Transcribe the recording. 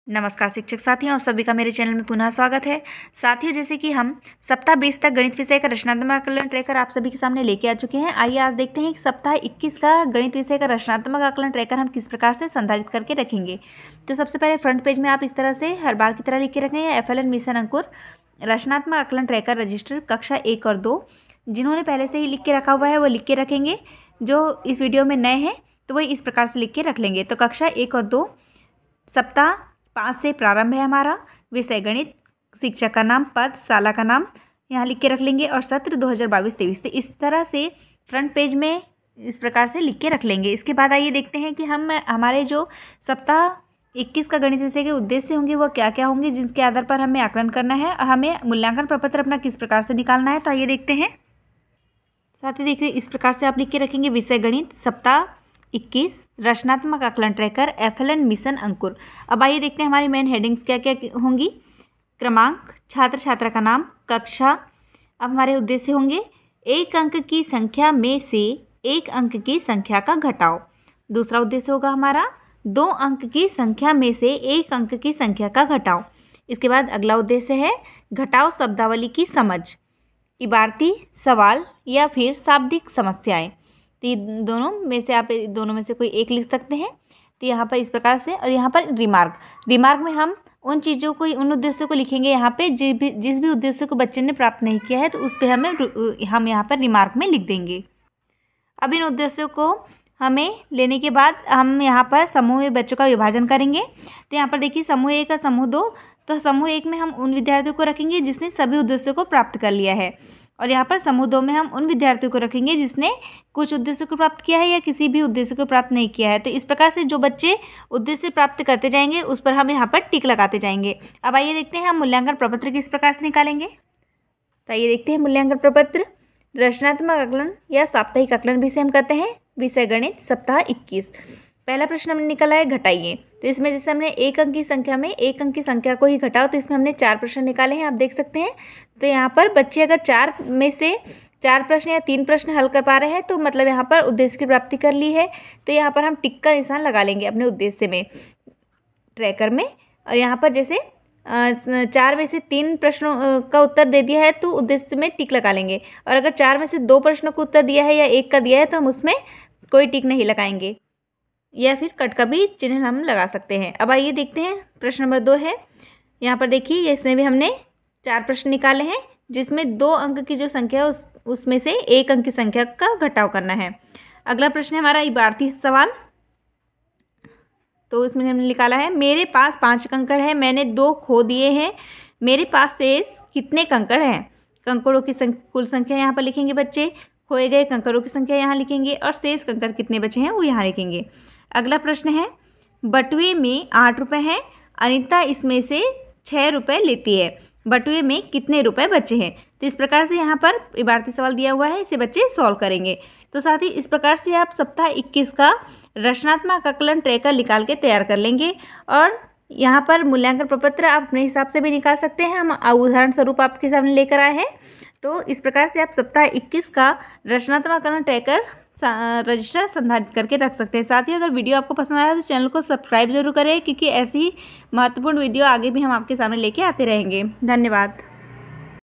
नमस्कार शिक्षक साथियों, आप सभी का मेरे चैनल में पुनः स्वागत है। साथियों, जैसे कि हम सप्ताह 20 तक गणित विषय का रचनात्मक आकलन ट्रैकर आप सभी के सामने लेके आ चुके हैं। आइए आज देखते हैं कि सप्ताह 21 का गणित विषय का रचनात्मक आकलन ट्रैकर हम किस प्रकार से संधारित करके रखेंगे। तो सबसे पहले फ्रंट पेज में आप इस तरह से हर बार की तरह लिख के रखेंगे FLN मिशन अंकुर रचनात्मक आकलन ट्रैकर रजिस्टर कक्षा 1 और 2। जिन्होंने पहले से ही लिख के रखा हुआ है वो लिख के रखेंगे। जो इस वीडियो में नए हैं तो वही इस प्रकार से लिख के रख लेंगे। तो कक्षा 1 और 2 सप्ताह 5 से प्रारंभ है हमारा। विषय गणित, शिक्षक का नाम, पद, शाला का नाम यहाँ लिख के रख लेंगे और सत्र 2022-23। तो इस तरह से फ्रंट पेज में इस प्रकार से लिख के रख लेंगे। इसके बाद आइए देखते हैं कि हम हमारे जो सप्ताह 21 का गणित विषय के उद्देश्य होंगे वो क्या क्या होंगे, जिसके आधार पर हमें आकलन करना है और हमें मूल्यांकन प्रपत्र अपना किस प्रकार से निकालना है। तो आइए देखते हैं। साथ ही देखिए इस प्रकार से आप लिख के रखेंगे विषय गणित सप्ताह 21 रचनात्मक आकलन ट्रैकर FLN मिशन अंकुर। अब आइए देखते हैं हमारी मेन हेडिंग्स क्या क्या होंगी। क्रमांक, छात्र छात्रा का नाम, कक्षा। अब हमारे उद्देश्य होंगे एक अंक की संख्या में से एक अंक की संख्या का घटाव। दूसरा उद्देश्य होगा हमारा 2 अंक की संख्या में से एक अंक की संख्या का घटाव। इसके बाद अगला उद्देश्य है घटाव शब्दावली की समझ, इबारती सवाल या फिर शाब्दिक समस्याएं। तो दोनों में से आप दोनों में से कोई एक लिख सकते हैं। तो यहाँ पर इस प्रकार से, और यहाँ पर रिमार्क में हम उन चीज़ों को, उन उद्देश्यों को लिखेंगे यहाँ पे जिस भी उद्देश्य को बच्चे ने प्राप्त नहीं किया है तो उस पर हम यहाँ पर रिमार्क में लिख देंगे। अब इन उद्देश्यों को हमें लेने के बाद हम यहाँ पर समूह में बच्चों का विभाजन करेंगे। तो यहाँ पर देखिए समूह 1 और समूह 2। तो समूह 1 में हम उन विद्यार्थियों को रखेंगे जिसने सभी उद्देश्यों को प्राप्त कर लिया है, और यहाँ पर समूह 2 में हम उन विद्यार्थियों को रखेंगे जिसने कुछ उद्देश्य को प्राप्त किया है या किसी भी उद्देश्य को प्राप्त नहीं किया है। तो इस प्रकार से जो बच्चे उद्देश्य प्राप्त करते जाएंगे उस पर हम यहाँ पर टिक लगाते जाएंगे। अब आइए देखते हैं हम मूल्यांकन प्रपत्र किस प्रकार से निकालेंगे। तो आइए देखते हैं मूल्यांकन प्रपत्र। रचनात्मक आकलन या साप्ताहिक आकलन भी से हम करते हैं। विषय गणित सप्ताह 21। पहला प्रश्न हमने निकाला है घटाइए। तो इसमें जैसे हमने एक अंक की संख्या में एक अंक की संख्या को ही घटाओ, तो इसमें हमने 4 प्रश्न निकाले हैं, आप देख सकते हैं। तो यहाँ पर बच्चे अगर 4 में से 4 प्रश्न या 3 प्रश्न हल कर पा रहे हैं तो मतलब यहाँ पर उद्देश्य की प्राप्ति कर ली है। तो यहाँ पर हम टिक का निशान लगा लेंगे अपने उद्देश्य में, ट्रैकर में। और यहाँ पर जैसे 4 में से 3 प्रश्नों का उत्तर दे दिया है तो उद्देश्य में टिक लगा लेंगे, और अगर 4 में से 2 प्रश्नों को उत्तर दिया है या 1 का दिया है तो हम उसमें कोई टिक नहीं लगाएंगे, या फिर कट का भी चिन्ह हम लगा सकते हैं। अब आइए देखते हैं प्रश्न नंबर 2 है। यहाँ पर देखिए इसमें भी हमने 4 प्रश्न निकाले हैं जिसमें 2 अंक की जो संख्या है उसमें से 1 अंक की संख्या का घटाव करना है। अगला प्रश्न है हमारा इबारती सवाल। तो इसमें हमने निकाला है मेरे पास 5 कंकड़ है, मैंने 2 खो दिए हैं, मेरे पास शेष कितने कंकड़ हैं। कंकड़ों की कुल संख्या यहाँ पर लिखेंगे बच्चे, खोए गए कंकड़ों की संख्या यहाँ लिखेंगे और शेष कंकड़ कितने बचे हैं वो यहाँ लिखेंगे। अगला प्रश्न है बटुए में 8 रुपये हैं, अनीता इसमें से 6 रुपये लेती है, बटुए में कितने रुपए बचे हैं। तो इस प्रकार से यहाँ पर इबारती सवाल दिया हुआ है, इसे बच्चे सॉल्व करेंगे। तो साथ ही इस प्रकार से आप सप्ताह 21 का रचनात्मक आकलन ट्रैकर निकाल के तैयार कर लेंगे, और यहाँ पर मूल्यांकन प्रपत्र आप अपने हिसाब से भी निकाल सकते हैं। हम उदाहरण स्वरूप आपके सामने लेकर आए हैं। तो इस प्रकार से आप सप्ताह 21 का रचनात्मक आकलन ट्रैकर रजिस्टर संधारित करके रख सकते हैं। साथ ही अगर वीडियो आपको पसंद आया तो चैनल को सब्सक्राइब जरूर करें, क्योंकि ऐसी ही महत्वपूर्ण वीडियो आगे भी हम आपके सामने लेके आते रहेंगे। धन्यवाद।